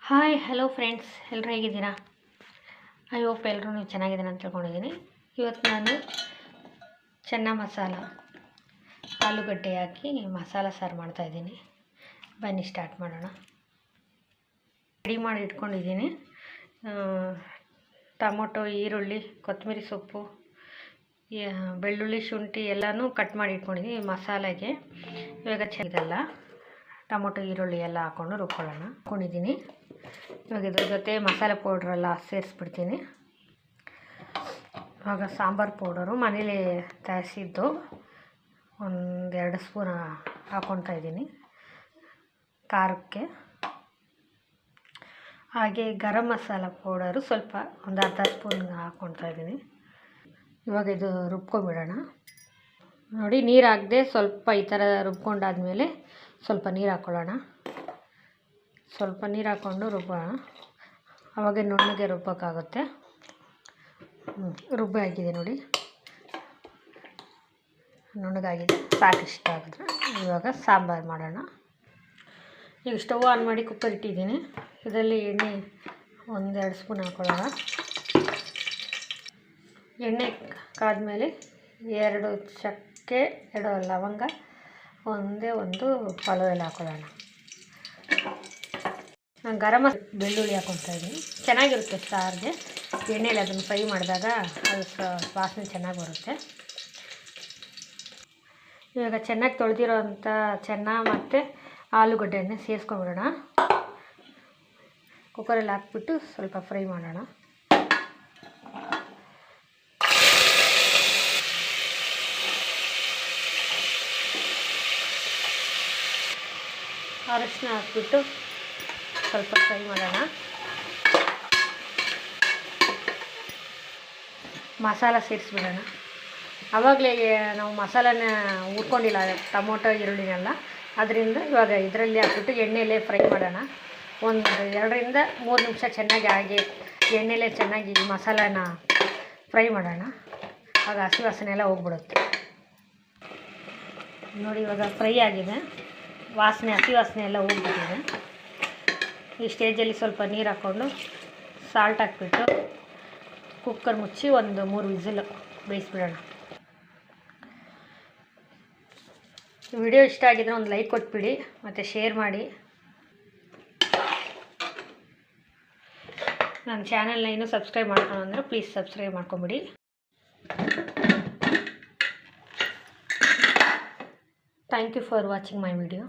Hi hello friends, ಎಲ್ಲರೂ ಹೇಗಿದ್ದೀರಾ? I hope ಎಲ್ಲರೂ ನೀವು ಚೆನ್ನಾಗಿದ್ದೀರ ಅಂತ ತಿಳ್ಕೊಂಡಿದ್ದೀನಿ. ಇವತ್ತು ನಾನು ಚೆನ್ನ ಮಸಾಲ ಆಲೂಗಡ್ಡೆ ಹಾಕಿ ಮಸಾಲ ಸಾರು ಮಾಡ್ತಾಯಿದ್ದೀನಿ. ಬನ್ನಿ ಸ್ಟಾರ್ಟ್ ಮಾಡೋಣ. ರೆಡಿ ಮಾಡಿ ಇಟ್ಕೊಂಡಿದ್ದೀನಿ. ಟೊಮೊಟೊ, ಈರುಳ್ಳಿ, ಕೊತ್ತಂಬರಿ ಸೊಪ್ಪು, ಬೆಳ್ಳುಳ್ಳಿ, ಶುಂಠಿ ಎಲ್ಲನೂ ಕಟ್ ಮಾಡಿ ಇಟ್ಕೊಂಡಿದ್ದೀನಿ. ಮಸಾಲೆಗೆ ಇವಾಗ ಚೆಂದಲ್ಲ ಟೊಮೊಟೊ, ಈರುಳ್ಳಿ ಎಲ್ಲ ಹಾಕ್ಕೊಂಡು ರುಬ್ಕೊಂಡಿದ್ದೀನಿ. ಇವಾಗ ಇದ್ರ ಜೊತೆ ಮಸಾಲೆ ಪೌಡ್ರೆಲ್ಲ ಸೇರಿಸ್ಬಿಡ್ತೀನಿ. ಇವಾಗ ಸಾಂಬಾರು ಪೌಡರು ಮನೇಲಿ ತಯಾರಿಸಿದ್ದು 1-2 ಸ್ಪೂನ್ ಹಾಕ್ಕೊತಾ ಇದ್ದೀನಿ ಖಾರಕ್ಕೆ. ಹಾಗೆ ಗರಂ ಮಸಾಲ ಪೌಡರು ಸ್ವಲ್ಪ ಒಂದು ಅರ್ಧ ಸ್ಪೂನ್ ಹಾಕ್ಕೊತಾ ಇದ್ದೀನಿ. ಇವಾಗ ಇದು ರುಬ್ಕೊಂಬಿಡೋಣ. ನೋಡಿ, ನೀರು ಹಾಕದೆ ಸ್ವಲ್ಪ ಈ ಥರ ರುಬ್ಕೊಂಡಾದ್ಮೇಲೆ ಸ್ವಲ್ಪ ನೀರು ಹಾಕ್ಕೊಳ್ಳೋಣ. ಸ್ವಲ್ಪ ನೀರು ಹಾಕ್ಕೊಂಡು ರುಬ್ಬೋಣ. ಆವಾಗ ನುಣ್ಣಗೆ ರುಬ್ಬೋಕ್ಕಾಗುತ್ತೆ. ರುಬ್ಬಿ ಆಗಿದೆ ನೋಡಿ, ನುಣ್ಣಗಾಗಿದೆ, ಸಾಕು. ಇಷ್ಟ ಆಗಿದ್ರೆ ಇವಾಗ ಸಾಂಬಾರು ಮಾಡೋಣ. ಈಗ ಸ್ಟವ್ ಆನ್ ಮಾಡಿ ಕುಕ್ಕರ್ ಇಟ್ಟಿದ್ದೀನಿ. ಇದರಲ್ಲಿ ಎಣ್ಣೆ 1-2 ಸ್ಪೂನ್ ಹಾಕ್ಕೊಳ್ಳೋಣ. ಎಣ್ಣೆ ಕಾದ್ಮೇಲೆ 2 ಚಕ್ಕೆ, 2 ಲವಂಗ, ಒಂದು ಪಲಾವ್ ಎಲೆ ಹಾಕ್ಕೊಳ್ಳೋಣ. ನಾನು ಗರಂ ಬೆಳ್ಳುಳ್ಳಿ ಹಾಕ್ಕೊತಾ ಇದ್ದೀನಿ. ಚೆನ್ನಾಗಿರುತ್ತೆ ಸಾರಿಗೆ. ಎಣ್ಣೆಯಲ್ಲಿ ಅದನ್ನು ಫ್ರೈ ಮಾಡಿದಾಗ ಅದು ವಾಸನೆ ಚೆನ್ನಾಗಿ ಬರುತ್ತೆ. ಇವಾಗ ಚೆನ್ನಾಗಿ ತೊಳೆದಿರೋ ಅಂಥ ಚೆನ್ನ ಮತ್ತು ಆಲೂಗಡ್ಡೆಯನ್ನು ಸೇರಿಸ್ಕೊಂಬಿಡೋಣ. ಕುಕ್ಕರಲ್ಲಿ ಹಾಕ್ಬಿಟ್ಟು ಸ್ವಲ್ಪ ಫ್ರೈ ಮಾಡೋಣ. ಅರಶಿನ ಹಾಕ್ಬಿಟ್ಟು ಸ್ವಲ್ಪ ಫ್ರೈ ಮಾಡೋಣ. ಮಸಾಲ ಸೇರಿಸ್ಬಿಡೋಣ. ಆವಾಗಲೇ ನಾವು ಮಸಾಲನ ಹುರ್ಕೊಂಡಿಲ್ಲ, ಟೊಮೊಟೊ ಈರುಳ್ಳಿನೆಲ್ಲ, ಅದರಿಂದ ಇವಾಗ ಇದರಲ್ಲಿ ಹಾಕ್ಬಿಟ್ಟು ಎಣ್ಣೆಯಲ್ಲೇ ಫ್ರೈ ಮಾಡೋಣ. 2-3 ನಿಮಿಷ ಚೆನ್ನಾಗಿ ಹಾಗೆ ಎಣ್ಣೆಯಲ್ಲೇ ಚೆನ್ನಾಗಿ ಮಸಾಲಾನ ಫ್ರೈ ಮಾಡೋಣ. ಆಗ ಹಸಿ ವಾಸನೆ ಎಲ್ಲ ಹೋಗ್ಬಿಡುತ್ತೆ. ನೋಡಿ, ಇವಾಗ ಫ್ರೈ ಆಗಿದೆ, ಹಸಿ ವಾಸನೆ ಎಲ್ಲ ಹೋಗ್ಬಿಟ್ಟಿದೆ. ಈ ಸ್ಟೇಜಲ್ಲಿ ಸ್ವಲ್ಪ ನೀರು ಹಾಕ್ಕೊಂಡು ಸಾಲ್ಟ್ ಹಾಕ್ಬಿಟ್ಟು ಕುಕ್ಕರ್ ಮುಚ್ಚಿ 3 ವಿಸಿಲ್ ಬೇಯಿಸ್ಬಿಡೋಣ. ವಿಡಿಯೋ ಇಷ್ಟ ಆಗಿದ್ರೆ ಒಂದು ಲೈಕ್ ಕೊಟ್ಬಿಡಿ ಮತ್ತು ಶೇರ್ ಮಾಡಿ. ನನ್ನ ಚಾನಲ್ನ ಇನ್ನೂ ಸಬ್ಸ್ಕ್ರೈಬ್ ಮಾಡ್ಕೊಂಡು ಅಂದರೆ ಪ್ಲೀಸ್ ಸಬ್ಸ್ಕ್ರೈಬ್ ಮಾಡ್ಕೊಂಬಿಡಿ. Thank you for watching my video.